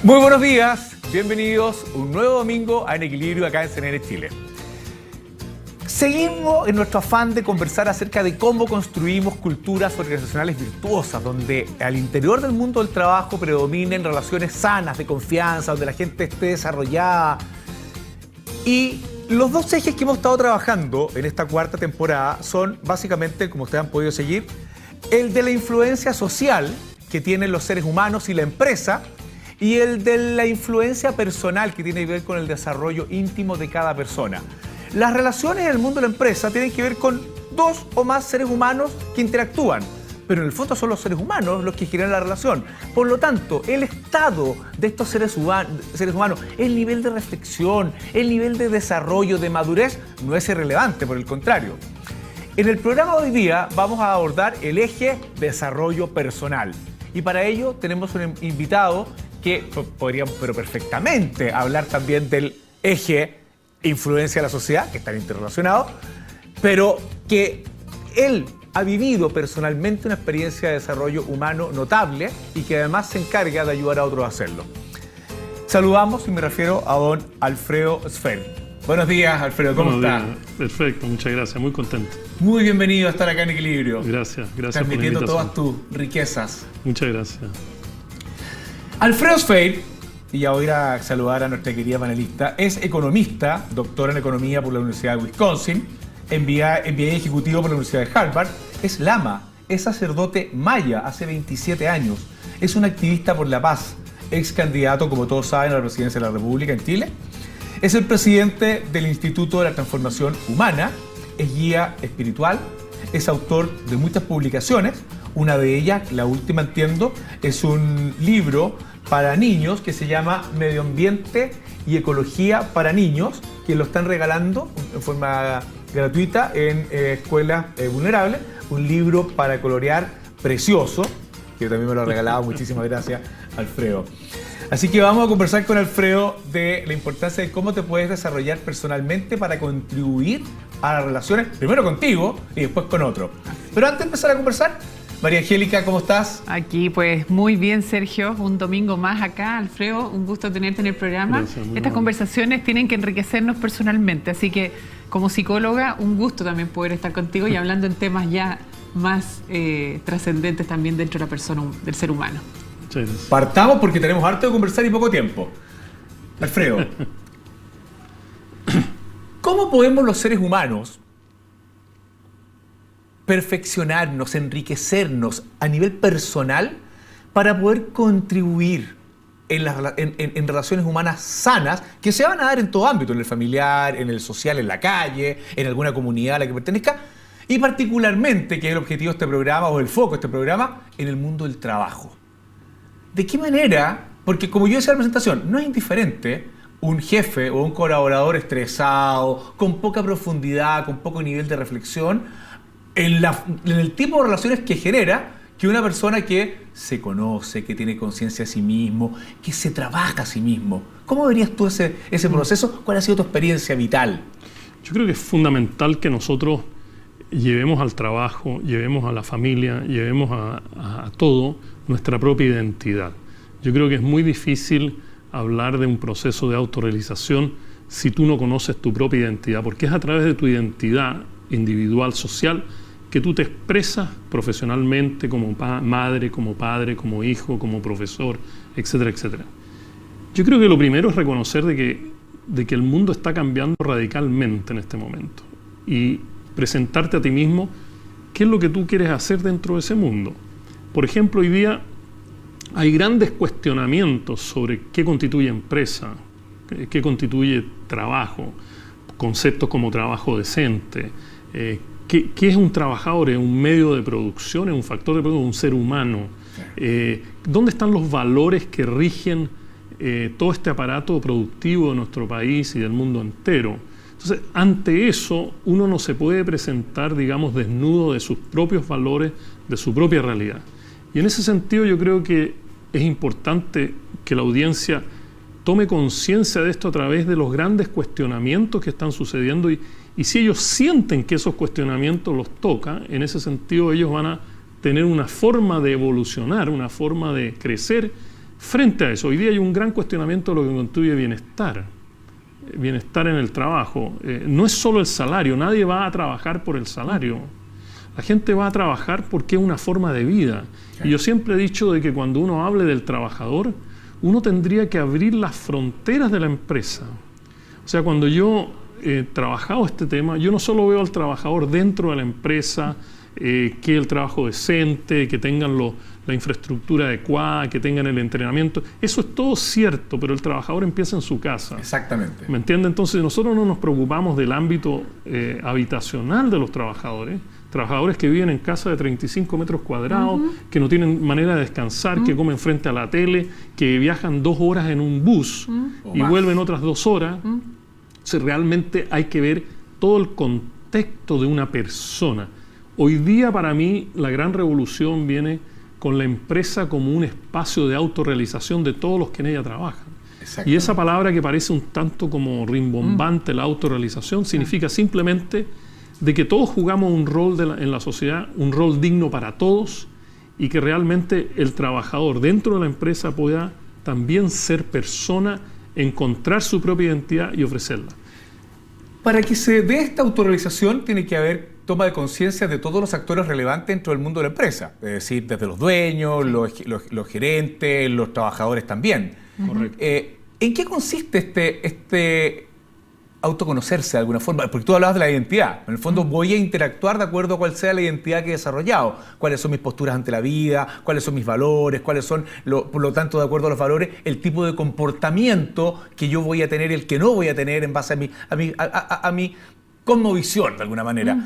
Muy buenos días, bienvenidos un nuevo domingo a En Equilibrio acá en CNN Chile. Seguimos en nuestro afán de conversar acerca de cómo construimos culturas organizacionales virtuosas, donde al interior del mundo del trabajo predominen relaciones sanas, de confianza, donde la gente esté desarrollada. Y los dos ejes que hemos estado trabajando en esta cuarta temporada son básicamente, como ustedes han podido seguir, el de la influencia social que tienen los seres humanos y la empresa, y el de la influencia personal que tiene que ver con el desarrollo íntimo de cada persona. Las relaciones en el mundo de la empresa tienen que ver con dos o más seres humanos que interactúan, pero en el fondo son los seres humanos los que generan la relación. Por lo tanto, el estado de estos seres humanos, el nivel de reflexión, el nivel de desarrollo, de madurez, no es irrelevante, por el contrario. En el programa de hoy día vamos a abordar el eje desarrollo personal. Y para ello tenemos un invitado que podríamos, pero perfectamente, hablar también del eje influencia de la sociedad, que están interrelacionados, pero que él ha vivido personalmente una experiencia de desarrollo humano notable y que además se encarga de ayudar a otros a hacerlo. Saludamos y me refiero a don Alfredo Sfeld. Buenos días, Alfredo, ¿cómo está? Perfecto, muchas gracias, muy contento. Muy bienvenido a estar acá en Equilibrio. Gracias por la transmitiendo invitación. todas tus riquezas. Muchas gracias. Alfredo Sfeld, y ya voy a ir a saludar a nuestra querida panelista, es economista, doctor en economía por la Universidad de Wisconsin, MBA ejecutivo por la Universidad de Harvard, es lama, es sacerdote maya hace 27 años, es un activista por la paz, ex candidato, como todos saben, a la presidencia de la República en Chile, es el presidente del Instituto de la Transformación Humana, es guía espiritual, es autor de muchas publicaciones, una de ellas, la última entiendo, es un libro para niños que se llama Medio Ambiente y Ecología para Niños, que lo están regalando en forma gratuita en escuelas vulnerables, un libro para colorear precioso, que también me lo ha regalado, muchísimas gracias, Alfredo. Así que vamos a conversar con Alfredo de la importancia de cómo te puedes desarrollar personalmente para contribuir a las relaciones, primero contigo y después con otro. Pero antes de empezar a conversar, María Angélica, ¿cómo estás? Aquí, pues, muy bien, Sergio. Un domingo más acá. Alfredo, un gusto tenerte en el programa. Gracias, Estas conversaciones tienen que enriquecernos personalmente, así que, como psicóloga, un gusto también poder estar contigo y hablando en temas ya más trascendentes también dentro de la persona, del ser humano. Muchas gracias. Partamos porque tenemos harto de conversar y poco tiempo. Alfredo, ¿cómo podemos los seres humanos perfeccionarnos, enriquecernos a nivel personal para poder contribuir en relaciones humanas sanas que se van a dar en todo ámbito, en el familiar, en el social, en la calle, en alguna comunidad a la que pertenezca, y particularmente, que es el objetivo de este programa o el foco de este programa, en el mundo del trabajo? ¿De qué manera? Porque como yo decía en la presentación, no es indiferente un jefe o un colaborador estresado, con poca profundidad, con poco nivel de reflexión, en el tipo de relaciones que genera, que una persona que se conoce, que tiene conciencia a sí mismo, que se trabaja a sí mismo. ¿Cómo verías tú ese proceso? ¿Cuál ha sido tu experiencia vital? Yo creo que es fundamental que nosotros llevemos al trabajo, llevemos a la familia, llevemos a todo nuestra propia identidad. Yo creo que es muy difícil hablar de un proceso de autorrealización si tú no conoces tu propia identidad, porque es a través de tu identidad individual, social, que tú te expresas profesionalmente como madre, como padre, como hijo, como profesor, etcétera, etcétera. Yo creo que lo primero es reconocer de que el mundo está cambiando radicalmente en este momento y presentarte a ti mismo qué es lo que tú quieres hacer dentro de ese mundo. Por ejemplo, hoy día hay grandes cuestionamientos sobre qué constituye empresa, qué constituye trabajo, conceptos como trabajo decente, ¿qué es un trabajador? ¿Es un medio de producción? ¿Es un factor de producción? ¿Un ser humano? ¿Dónde están los valores que rigen todo este aparato productivo de nuestro país y del mundo entero? Entonces, ante eso, uno no se puede presentar, digamos, desnudo de sus propios valores, de su propia realidad. Y en ese sentido yo creo que es importante que la audiencia tome conciencia de esto a través de los grandes cuestionamientos que están sucediendo y si ellos sienten que esos cuestionamientos los toca, en ese sentido ellos van a tener una forma de evolucionar, una forma de crecer Frente a eso, hoy día hay un gran cuestionamiento de lo que constituye bienestar. Bienestar en el trabajo. No es solo el salario, nadie va a trabajar por el salario. La gente va a trabajar porque es una forma de vida. Y yo siempre he dicho de que cuando uno hable del trabajador, uno tendría que abrir las fronteras de la empresa. O sea, cuando yo he trabajado este tema, yo no solo veo al trabajador dentro de la empresa, que el trabajo decente, que tengan la infraestructura adecuada, que tengan el entrenamiento. Eso es todo cierto, pero el trabajador empieza en su casa. Exactamente. ¿Me entiende? Entonces nosotros no nos preocupamos del ámbito habitacional de los trabajadores. Trabajadores que viven en casa de 35 metros cuadrados, que no tienen manera de descansar, que comen frente a la tele, que viajan 2 horas en un bus y vuelven otras 2 horas. O sea, realmente hay que ver todo el contexto de una persona. Hoy día para mí la gran revolución viene con la empresa como un espacio de autorrealización de todos los que en ella trabajan. Y esa palabra que parece un tanto como rimbombante, la autorrealización, significa simplemente de que todos jugamos un rol en la sociedad, un rol digno para todos, y que realmente el trabajador dentro de la empresa pueda también ser persona, encontrar su propia identidad y ofrecerla. Para que se dé esta autorrealización tiene que haber toma de conciencia de todos los actores relevantes dentro del mundo de la empresa, es decir, desde los dueños, los gerentes, los trabajadores también. Correcto. ¿En qué consiste este autoconocerse de alguna forma? Porque tú hablabas de la identidad. En el fondo voy a interactuar de acuerdo a cuál sea la identidad que he desarrollado. Cuáles son mis posturas ante la vida, cuáles son mis valores, cuáles son, por lo tanto, de acuerdo a los valores, el tipo de comportamiento que yo voy a tener, el que no voy a tener en base a mi cosmovisión, de alguna manera.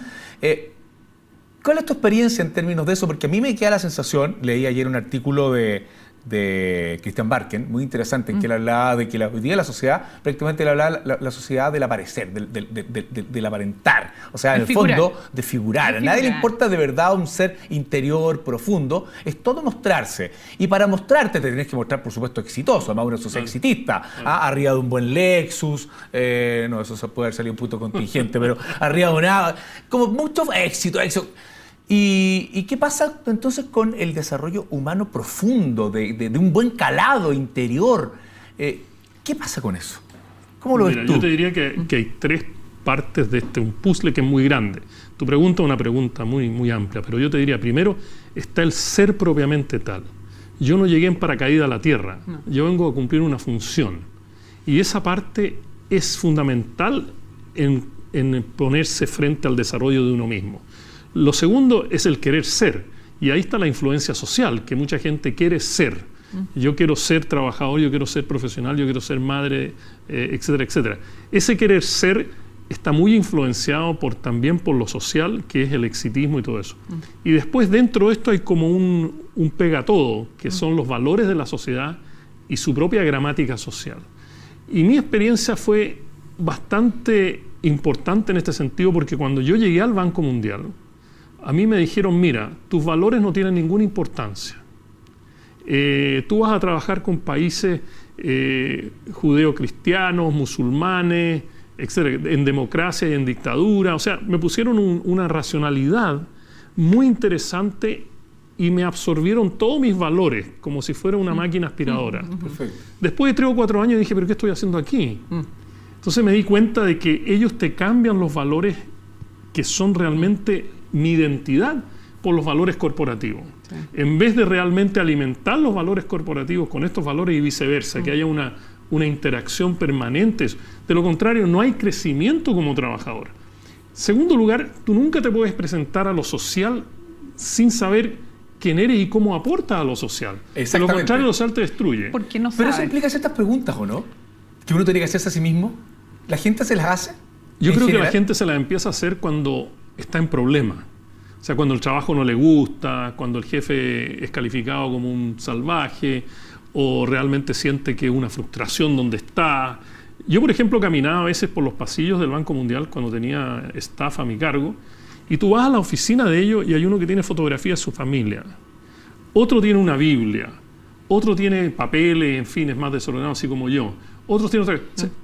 ¿Cuál es tu experiencia en términos de eso? Porque a mí me queda la sensación, leí ayer un artículo de Christian Barken, muy interesante, en que él hablaba de que hoy día la sociedad, prácticamente él hablaba la sociedad del aparecer, del aparentar, o sea, en el fondo, de figurar. A nadie le importa de verdad un ser interior, profundo, es todo mostrarse. Y para mostrarte te tienes que mostrar, por supuesto, exitoso, además una sociedad exitista, arriba de un buen Lexus, no, eso se puede haber salido un punto contingente, pero arriba de una, como mucho éxito. ¿Y qué pasa entonces con el desarrollo humano profundo, de un buen calado interior? ¿Qué pasa con eso? ¿Cómo lo ves tú? Yo te diría que hay 3 partes de un puzzle que es muy grande. Tu pregunta es una pregunta muy, muy amplia, pero yo te diría, primero está el ser propiamente tal. Yo no llegué en paracaídas a la Tierra, yo vengo a cumplir una función. Y esa parte es fundamental en ponerse frente al desarrollo de uno mismo. Lo segundo es el querer ser, y ahí está la influencia social, que mucha gente quiere ser. Yo quiero ser trabajador, yo quiero ser profesional, yo quiero ser madre, etcétera, etcétera. Ese querer ser está muy influenciado también por lo social, que es el exitismo y todo eso. Y después dentro de esto hay como un pegatodo, que son los valores de la sociedad y su propia gramática social. Y mi experiencia fue bastante importante en este sentido, porque cuando yo llegué al Banco Mundial, a mí me dijeron, mira, tus valores no tienen ninguna importancia. Tú vas a trabajar con países judeocristianos, musulmanes, etcétera, en democracia y en dictadura. O sea, me pusieron una racionalidad muy interesante y me absorbieron todos mis valores como si fuera una máquina aspiradora. Perfecto. Después de 3 o 4 años dije, ¿pero qué estoy haciendo aquí? Entonces me di cuenta de que ellos te cambian los valores que son realmente mi identidad por los valores corporativos. Sí. En vez de realmente alimentar los valores corporativos con estos valores y viceversa, que haya una interacción permanente. De lo contrario, no hay crecimiento como trabajador. Segundo lugar, tú nunca te puedes presentar a lo social sin saber quién eres y cómo aportas a lo social. De lo contrario, lo social te destruye. Porque no Pero eso implica ciertas preguntas, ¿o no? Que uno tiene que hacerse a sí mismo. ¿La gente se las hace? Yo creo que la gente se las empieza a hacer cuando está en problema. O sea, cuando el trabajo no le gusta, cuando el jefe es calificado como un salvaje, o realmente siente que es una frustración donde está. Yo, por ejemplo, caminaba a veces por los pasillos del Banco Mundial cuando tenía staff a mi cargo, y tú vas a la oficina de ellos y hay uno que tiene fotografías de su familia, otro tiene una Biblia, otro tiene papeles, en fin, es más desordenado así como yo, otros tienen otra.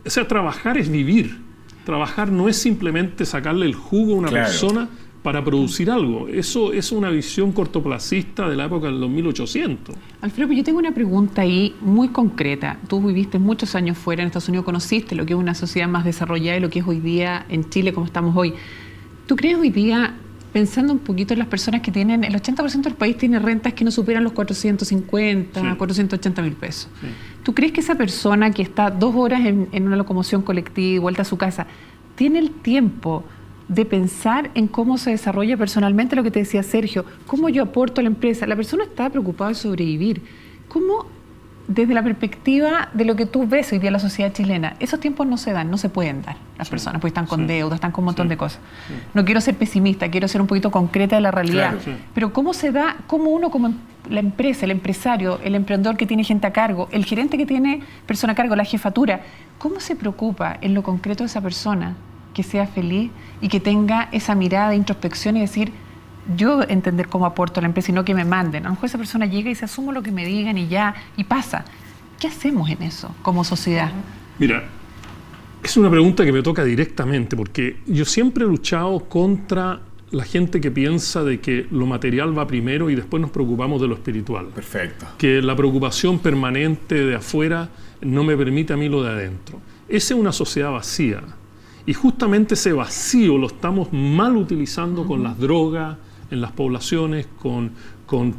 O sea, trabajar es vivir. Trabajar no es simplemente sacarle el jugo a una persona para producir algo. Eso es una visión cortoplacista de la época del 2800. Alfredo, yo tengo una pregunta ahí muy concreta. Tú viviste muchos años fuera en Estados Unidos, conociste lo que es una sociedad más desarrollada y lo que es hoy día en Chile, como estamos hoy. ¿Tú crees hoy día, pensando un poquito en las personas que tienen, el 80% del país tiene rentas que no superan los 450, Sí. 480 mil pesos? Sí. ¿Tú crees que esa persona que está 2 horas en una locomoción colectiva y vuelta a su casa, tiene el tiempo de pensar en cómo se desarrolla personalmente lo que te decía Sergio? ¿Cómo yo aporto a la empresa? La persona está preocupada de sobrevivir. ¿Cómo, desde la perspectiva de lo que tú ves hoy día en la sociedad chilena, esos tiempos no se dan, no se pueden dar las personas, porque están con deudas, están con un montón de cosas? No quiero ser pesimista, quiero ser un poquito concreta de la realidad. Claro, sí. Pero ¿cómo se da, cómo uno como la empresa, el empresario, el emprendedor que tiene gente a cargo, el gerente que tiene persona a cargo, la jefatura, cómo se preocupa en lo concreto de esa persona que sea feliz y que tenga esa mirada de introspección y decir, yo entender cómo aporto a la empresa y no que me manden? A lo mejor esa persona llega y se asumo lo que me digan y ya, y pasa. ¿Qué hacemos en eso como sociedad? Mira, es una pregunta que me toca directamente, porque yo siempre he luchado contra la gente que piensa de que lo material va primero y después nos preocupamos de lo espiritual. Perfecto. Que la preocupación permanente de afuera no me permite a mí lo de adentro. Esa es una sociedad vacía. Y justamente ese vacío lo estamos mal utilizando con las drogas en las poblaciones, con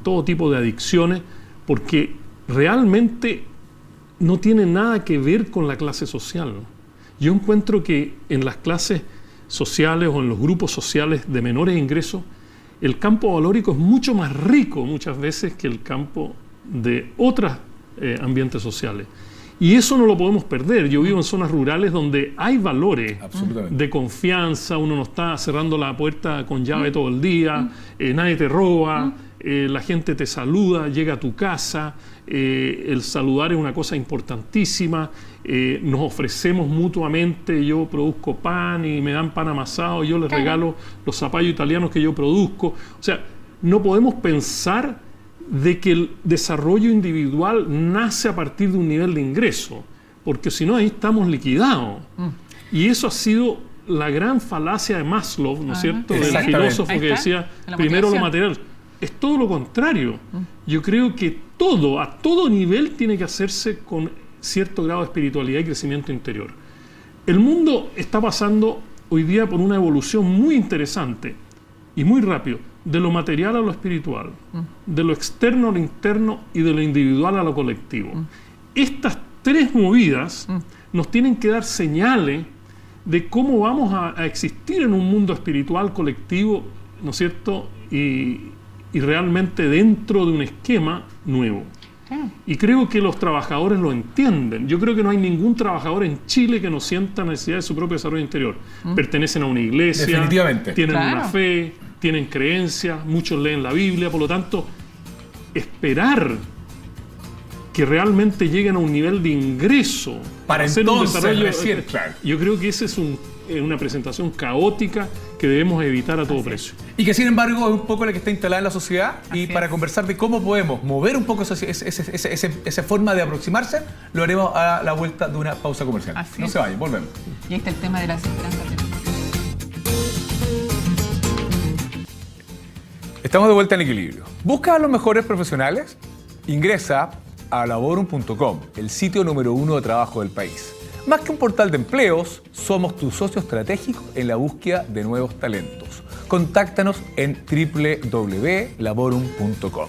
todo tipo de adicciones, porque realmente no tiene nada que ver con la clase social. Yo encuentro que en las clases sociales o en los grupos sociales de menores ingresos, el campo valórico es mucho más rico muchas veces que el campo de otros ambientes sociales. Y eso no lo podemos perder. Yo vivo en zonas rurales donde hay valores de confianza, uno no está cerrando la puerta con llave todo el día, nadie te roba, la gente te saluda, llega a tu casa, el saludar es una cosa importantísima, nos ofrecemos mutuamente, yo produzco pan y me dan pan amasado, yo les regalo los zapallos italianos que yo produzco. O sea, no podemos pensar de que el desarrollo individual nace a partir de un nivel de ingreso, porque si no ahí estamos liquidados. Y eso ha sido la gran falacia de Maslow, ¿no es cierto?, del filósofo que decía, primero lo material. Es todo lo contrario. Yo creo que todo, a todo nivel, tiene que hacerse con cierto grado de espiritualidad y crecimiento interior. El mundo está pasando hoy día por una evolución muy interesante y muy rápido, de lo material a lo espiritual, de lo externo a lo interno y de lo individual a lo colectivo. Estas tres movidas nos tienen que dar señales de cómo vamos a existir en un mundo espiritual colectivo, ¿no es cierto?, y realmente dentro de un esquema nuevo. Y creo que los trabajadores lo entienden. Yo creo que no hay ningún trabajador en Chile que no sienta necesidad de su propio desarrollo interior. Pertenecen a una iglesia, definitivamente, tienen una fe, tienen creencias, muchos leen la Biblia, por lo tanto, esperar que realmente lleguen a un nivel de ingreso para hacer entonces un desarrollo, recién, claro. Yo creo que esa es una presentación caótica que debemos evitar a todo precio. Y que sin embargo es un poco la que está instalada en la sociedad. Así y para es. Conversar de cómo podemos mover un poco esa forma de aproximarse, lo haremos a la vuelta de una pausa comercial. Así No es. se vayan, volvemos. Y ahí está el tema de las esperanzas. Estamos de vuelta en equilibrio. ¿Buscas a los mejores profesionales? Ingresa a laborum.com, el sitio número 1 de trabajo del país. Más que un portal de empleos, somos tu socio estratégico en la búsqueda de nuevos talentos. Contáctanos en www.laborum.com.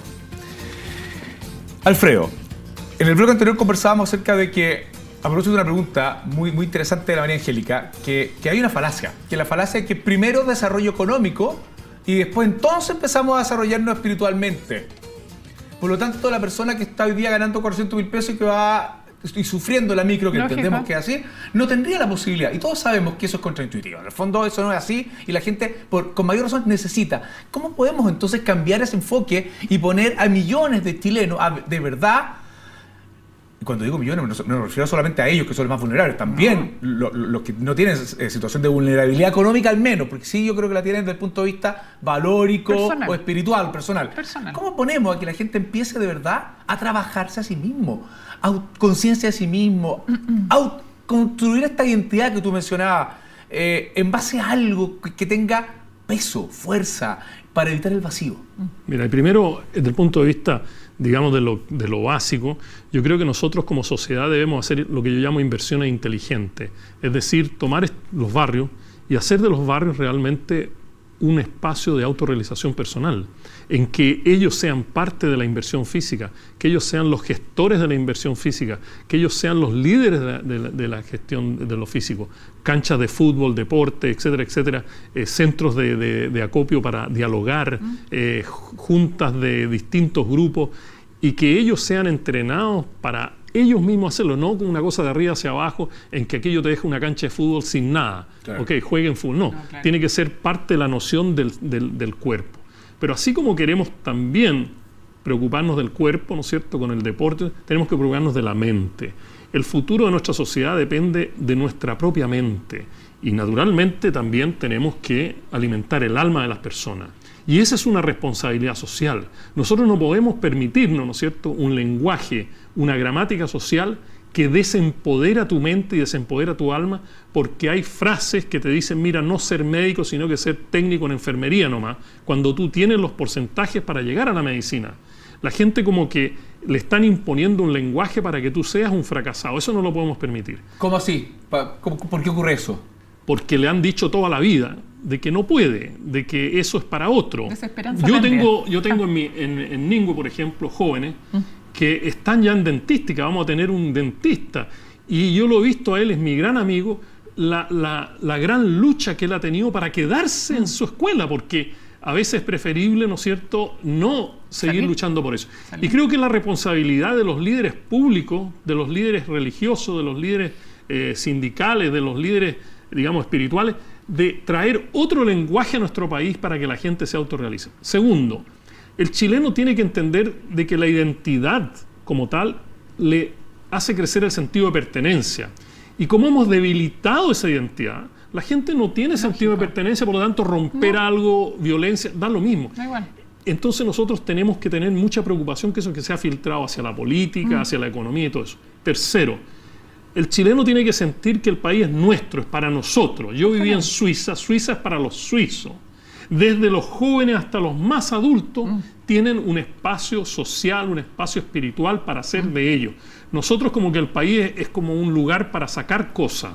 Alfredo, en el bloque anterior conversábamos acerca de que, a propósito de una pregunta muy interesante de la María Angélica, que hay una falacia. Que la falacia es que primero desarrollo económico y después entonces empezamos a desarrollarnos espiritualmente. Por lo tanto, la persona que está hoy día ganando 400.000 pesos y que va sufriendo la micro, que Lógico. entendemos que es así, no tendría la posibilidad. Y todos sabemos que eso es contraintuitivo. En el fondo eso no es así y la gente con mayor razón necesita. ¿Cómo podemos entonces cambiar ese enfoque y poner a millones de chilenos de verdad? Y cuando digo millones no me refiero solamente a ellos, que son los más vulnerables, también los que no tienen situación de vulnerabilidad económica al menos, porque sí yo creo que la tienen desde el punto de vista valórico Personal. o espiritual, personal. Personal. ¿Cómo ponemos a que la gente empiece de verdad a trabajarse a sí mismo, conciencia de sí mismo, construir esta identidad que tú mencionabas, en base a algo que tenga peso, fuerza, para evitar el vacío? Mira, primero, desde el punto de vista, digamos, de lo básico, yo creo que nosotros como sociedad debemos hacer lo que yo llamo inversiones inteligentes. Es decir, tomar los barrios y hacer de los barrios realmente un espacio de autorrealización personal, en que ellos sean parte de la inversión física, que ellos sean los gestores de la inversión física, que ellos sean los líderes de la gestión de lo físico, canchas de fútbol, deporte, etcétera, etcétera, centros de acopio para dialogar, juntas de distintos grupos, y que ellos sean entrenados para ellos mismos hacerlo, no como una cosa de arriba hacia abajo, en que aquello te deja una cancha de fútbol sin nada. Claro. Ok, jueguen fútbol. No, claro. Tiene que ser parte de la noción del cuerpo. Pero así como queremos también preocuparnos del cuerpo, ¿no es cierto?, con el deporte, tenemos que preocuparnos de la mente. El futuro de nuestra sociedad depende de nuestra propia mente. Y naturalmente también tenemos que alimentar el alma de las personas. Y esa es una responsabilidad social. Nosotros no podemos permitirnos, ¿no es cierto?, un lenguaje, una gramática social que desempodera tu mente y desempodera tu alma, porque hay frases que te dicen, mira, no ser médico, sino que ser técnico en enfermería nomás, cuando tú tienes los porcentajes para llegar a la medicina. La gente como que le están imponiendo un lenguaje para que tú seas un fracasado. Eso no lo podemos permitir. ¿Cómo así? ¿Por qué ocurre eso? Porque le han dicho toda la vida de que no puede, de que eso es para otro. Desesperanza. Yo tengo en Ningüe, por ejemplo, jóvenes que están ya en dentística, vamos a tener un dentista, y yo lo he visto a él, es mi gran amigo, la gran lucha que él ha tenido para quedarse en su escuela, porque a veces es preferible, ¿no es cierto?, no seguir luchando por eso. Y creo que la responsabilidad de los líderes públicos, de los líderes religiosos, de los líderes sindicales, de los líderes, digamos, espirituales, de traer otro lenguaje a nuestro país para que la gente se autorrealice. Segundo, el chileno tiene que entender de que la identidad como tal le hace crecer el sentido de pertenencia. Y como hemos debilitado esa identidad, la gente no tiene sentido de pertenencia, por lo tanto romper algo, violencia, da lo mismo. Da igual. Entonces nosotros tenemos que tener mucha preocupación que eso que sea filtrado hacia la política, hacia la economía y todo eso. Tercero, el chileno tiene que sentir que el país es nuestro, es para nosotros. Yo viví en Suiza, Suiza es para los suizos. Desde los jóvenes hasta los más adultos tienen un espacio social, un espacio espiritual para hacer de ellos. Nosotros como que el país es como un lugar para sacar cosas,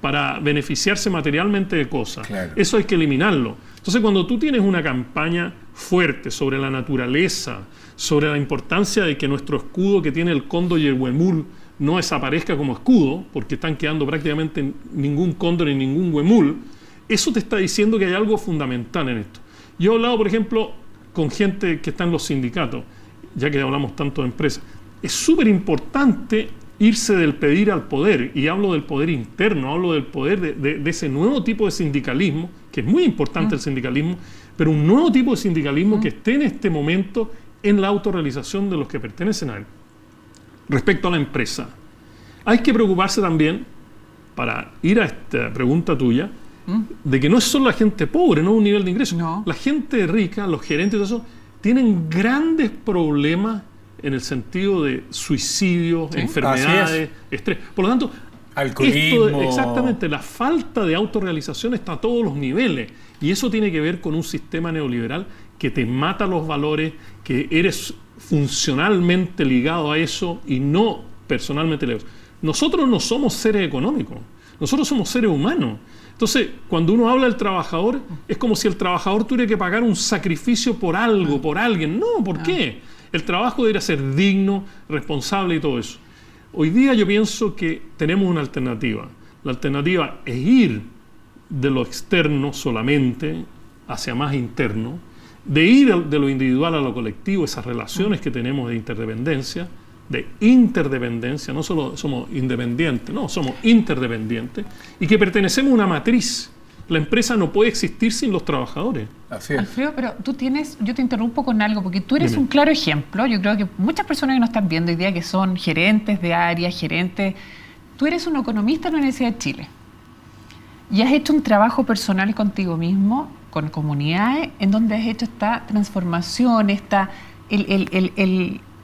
para beneficiarse materialmente de cosas. Claro. Eso hay que eliminarlo. Entonces cuando tú tienes una campaña fuerte sobre la naturaleza, sobre la importancia de que nuestro escudo que tiene el cóndor y el huemul no desaparezca como escudo, porque están quedando prácticamente ningún cóndor y ningún huemul, eso te está diciendo que hay algo fundamental en esto. Yo he hablado, por ejemplo, con gente que está en los sindicatos, ya que hablamos tanto de empresas. Es súper importante irse del pedir al poder, y hablo del poder interno, hablo del poder de ese nuevo tipo de sindicalismo, que es muy importante el sindicalismo, pero un nuevo tipo de sindicalismo que esté en este momento en la autorrealización de los que pertenecen a él. Respecto a la empresa, hay que preocuparse también, para ir a esta pregunta tuya, de que no es solo la gente pobre, no un nivel de ingreso. No. La gente rica, los gerentes de eso, tienen grandes problemas en el sentido de suicidio, enfermedades, estrés. Por lo tanto, alcoholismo. Exactamente, la falta de autorrealización está a todos los niveles. Y eso tiene que ver con un sistema neoliberal que te mata los valores, que eres funcionalmente ligado a eso y no personalmente ligado. Nosotros no somos seres económicos, nosotros somos seres humanos. Entonces, cuando uno habla del trabajador, es como si el trabajador tuviera que pagar un sacrificio por algo, por alguien. No, ¿por qué? El trabajo debería ser digno, responsable y todo eso. Hoy día yo pienso que tenemos una alternativa. La alternativa es ir de lo externo solamente hacia más interno, de ir de lo individual a lo colectivo, esas relaciones que tenemos de interdependencia, no solo somos independientes, no, somos interdependientes, y que pertenecemos a una matriz. La empresa no puede existir sin los trabajadores. Así es. Alfredo, pero yo te interrumpo con algo, porque tú eres un claro ejemplo. Yo creo que muchas personas que nos están viendo hoy día, que son gerentes de área, tú eres un economista en la Universidad de Chile. Y has hecho un trabajo personal contigo mismo, con comunidades, en donde has hecho esta transformación,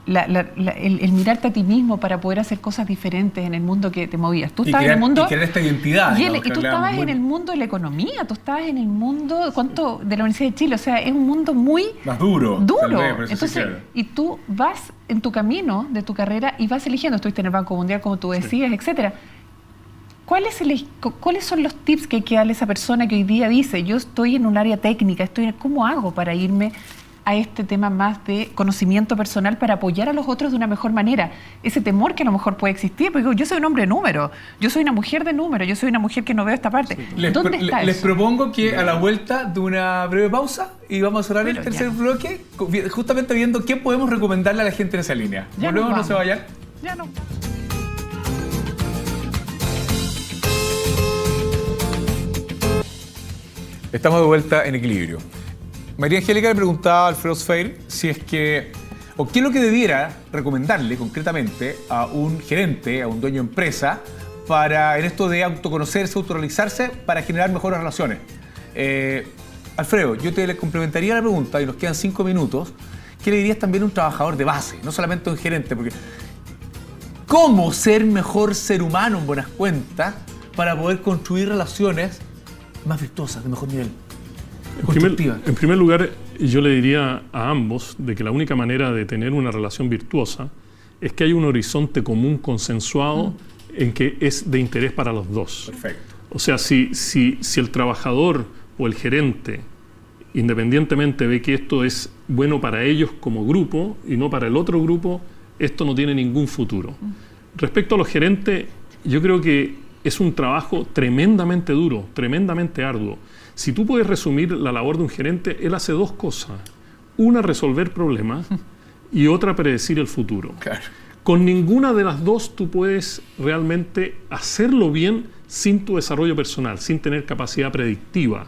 el mirarte a ti mismo para poder hacer cosas diferentes en el mundo que te movías. Tú estabas en el mundo... Y crear esta identidad. Y tú estabas en el mundo de la economía, tú estabas en el mundo de la Universidad de Chile, o sea, es un mundo muy... Más duro. Duro. Vez, entonces, y tú vas en tu camino de tu carrera y vas eligiendo, estuviste en el Banco Mundial, como tú decías, etcétera. ¿Cuáles son los tips que hay que darle a esa persona que hoy día dice, yo estoy en un área técnica, ¿cómo hago para irme a este tema más de conocimiento personal para apoyar a los otros de una mejor manera? Ese temor que a lo mejor puede existir, porque yo soy un hombre de número, yo soy una mujer de número, yo soy una mujer que no veo esta parte. ¿Dónde está les eso? propongo que a la vuelta de una breve pausa y vamos a cerrar el tercer bloque, justamente viendo qué podemos recomendarle a la gente en esa línea. Volvemos, no se vayan. Ya no. Estamos de vuelta en Equilibrio. María Angélica le preguntaba a Alfredo Sfeir si es que, o qué es lo que debiera recomendarle concretamente a un gerente, a un dueño de empresa, para en esto de autoconocerse, autorrealizarse, para generar mejores relaciones. Alfredo, yo te le complementaría la pregunta, y nos quedan 5 minutos, ¿qué le dirías también a un trabajador de base, no solamente a un gerente? Porque ¿cómo ser mejor ser humano en buenas cuentas para poder construir relaciones más virtuosas, de mejor nivel? En primer lugar, yo le diría a ambos de que la única manera de tener una relación virtuosa es que haya un horizonte común consensuado en que es de interés para los dos. Perfecto. O sea, si el trabajador o el gerente independientemente ve que esto es bueno para ellos como grupo y no para el otro grupo, esto no tiene ningún futuro. Respecto a los gerentes, yo creo que es un trabajo tremendamente duro, tremendamente arduo. Si tú puedes resumir la labor de un gerente, él hace 2 cosas. Una, resolver problemas, y otra, predecir el futuro. Claro. Con ninguna de las dos tú puedes realmente hacerlo bien sin tu desarrollo personal, sin tener capacidad predictiva.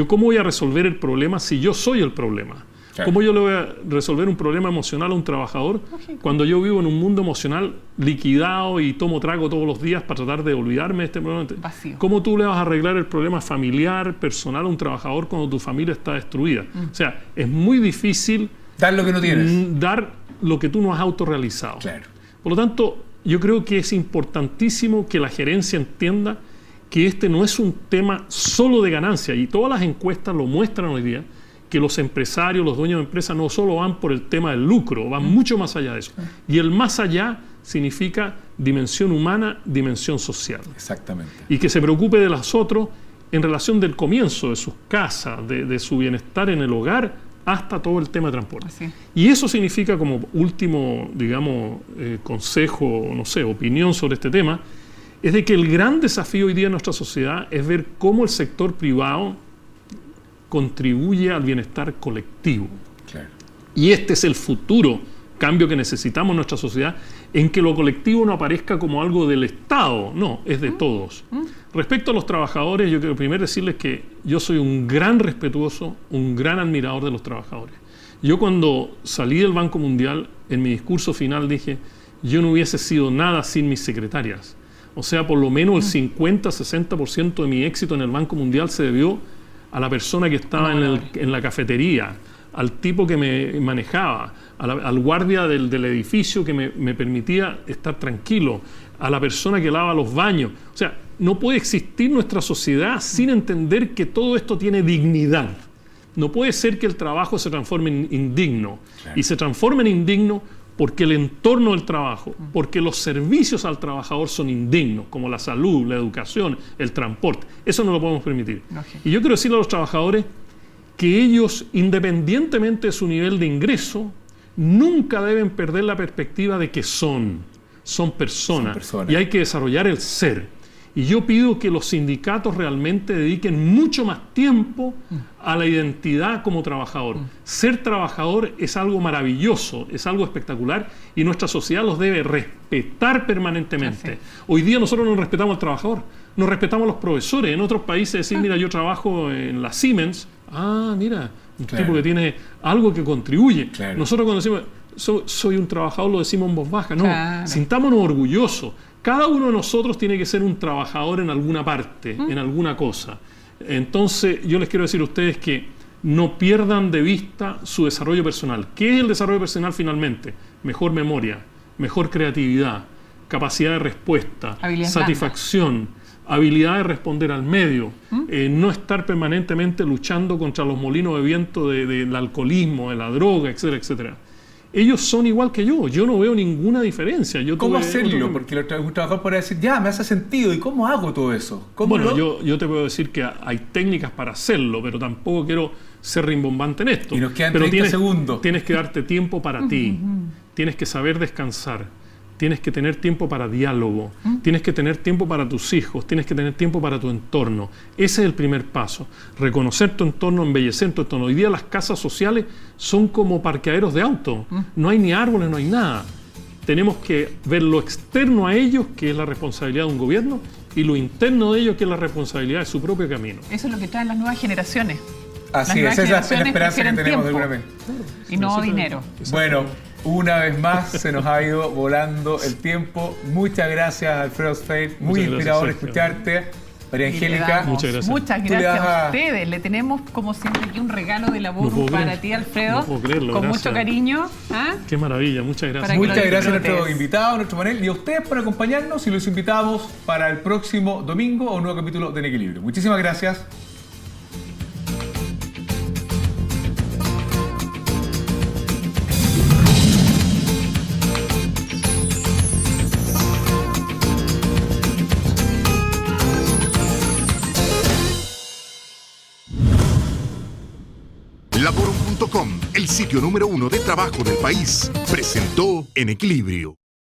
¿Cómo voy a resolver el problema si yo soy el problema? Claro. ¿Cómo yo le voy a resolver un problema emocional a un trabajador cuando yo vivo en un mundo emocional liquidado y tomo trago todos los días para tratar de olvidarme de este problema? Vacío. ¿Cómo tú le vas a arreglar el problema familiar, personal a un trabajador cuando tu familia está destruida? O sea, es muy difícil dar lo que no tienes. Dar lo que tú no has autorrealizado. Claro. Por lo tanto, yo creo que es importantísimo que la gerencia entienda que este no es un tema solo de ganancia, y todas las encuestas lo muestran hoy día, que los empresarios, los dueños de empresas no solo van por el tema del lucro, van mucho más allá de eso. Y el más allá significa dimensión humana, dimensión social. Exactamente. Y que se preocupe de los otros en relación del comienzo, de sus casas, de su bienestar en el hogar, hasta todo el tema de transporte. Así. Y eso significa, como último, digamos, consejo, no sé, opinión sobre este tema, es de que el gran desafío hoy día en nuestra sociedad es ver cómo el sector privado contribuye al bienestar colectivo. Claro. Y este es el futuro cambio que necesitamos en nuestra sociedad, en que lo colectivo no aparezca como algo del Estado, no, es de todos. Respecto a los trabajadores, yo quiero primero decirles que yo soy un gran respetuoso, un gran admirador de los trabajadores. Yo cuando salí del Banco Mundial, en mi discurso final dije, yo no hubiese sido nada sin mis secretarias. O sea, por lo menos el 50-60% de mi éxito en el Banco Mundial se debió a la persona que estaba en la cafetería, al tipo que me manejaba, al guardia del edificio que me permitía estar tranquilo, a la persona que lava los baños. O sea, no puede existir nuestra sociedad sin entender que todo esto tiene dignidad. No puede ser que el trabajo se transforme en indigno. Claro. Y se transforme en indigno porque el entorno del trabajo, porque los servicios al trabajador son indignos, como la salud, la educación, el transporte. Eso no lo podemos permitir. Okay. Y yo quiero decirle a los trabajadores que ellos, independientemente de su nivel de ingreso, nunca deben perder la perspectiva de que son personas. Y hay que desarrollar el ser. Y yo pido que los sindicatos realmente dediquen mucho más tiempo a la identidad como trabajador. Ser trabajador es algo maravilloso, es algo espectacular, y nuestra sociedad los debe respetar permanentemente. Así. Hoy día nosotros no respetamos al trabajador, nos respetamos a los profesores. En otros países decir, mira, yo trabajo en la Siemens, mira, un tipo que tiene algo que contribuye. Claro. Nosotros cuando decimos, soy un trabajador, lo decimos en voz baja. No, sintámonos orgullosos. Cada uno de nosotros tiene que ser un trabajador en alguna parte, en alguna cosa. Entonces, yo les quiero decir a ustedes que no pierdan de vista su desarrollo personal. ¿Qué es el desarrollo personal finalmente? Mejor memoria, mejor creatividad, capacidad de respuesta, Habilidades satisfacción, habilidad de responder al medio, no estar permanentemente luchando contra los molinos de viento del alcoholismo, de la droga, etcétera, etcétera. Ellos son igual que yo no veo ninguna diferencia. ¿Cómo hacerlo? Porque un trabajador podría decir, ya, me hace sentido, ¿y cómo hago todo eso? Bueno, yo te puedo decir que hay técnicas para hacerlo, pero tampoco quiero ser rimbombante en esto. Y nos quedan pero 30 segundos. Tienes que darte tiempo para ti, tienes que saber descansar, tienes que tener tiempo para diálogo, tienes que tener tiempo para tus hijos, tienes que tener tiempo para tu entorno. Ese es el primer paso. Reconocer tu entorno, embellecer tu entorno. Hoy día las casas sociales son como parqueaderos de auto. No hay ni árboles, no hay nada. Tenemos que ver lo externo a ellos, que es la responsabilidad de un gobierno, y lo interno de ellos, que es la responsabilidad de su propio camino. Eso es lo que traen las nuevas generaciones. Así es, esa es la esperanza que tenemos seguramente. Y no dinero. Bueno, una vez más se nos ha ido volando el tiempo. Muchas gracias, Alfredo Sfeir. Muy inspirador escucharte. María Angélica. Muchas gracias. Muchas gracias a ustedes. Le tenemos, como siempre, aquí un regalo de la voz para ti, Alfredo. No puedo creerlo, con gracias. mucho cariño. ¿Ah? Qué maravilla, muchas gracias. Muchas gracias a nuestros invitados, a nuestro panel y a ustedes por acompañarnos y los invitamos para el próximo domingo a un nuevo capítulo de En Equilibrio. Muchísimas gracias. Laborum.com, el sitio número 1 de trabajo del país, presentó En Equilibrio.